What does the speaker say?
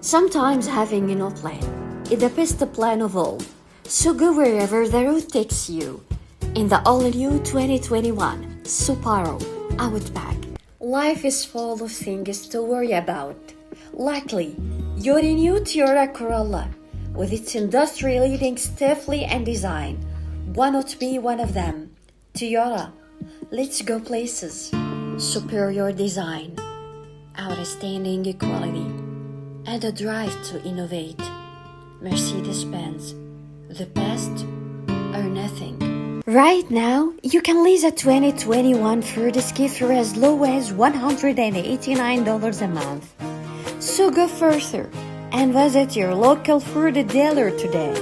Sometimes having no plan is the best plan of all. So go wherever the road takes you. In the all-new 2021 Subaru Outback. Life is full of things to worry about. Luckily, you're new Toyota Corolla with its industry-leading stability and design. Why not be one of them? Toyota, let's go places. Superior design, outstanding quality, and a drive to innovate. Mercedes-Benz, the best or nothing. Right now, you can lease a 2021 Ford Escape for as low as $189 a month. So go further and visit your local Ford dealer today.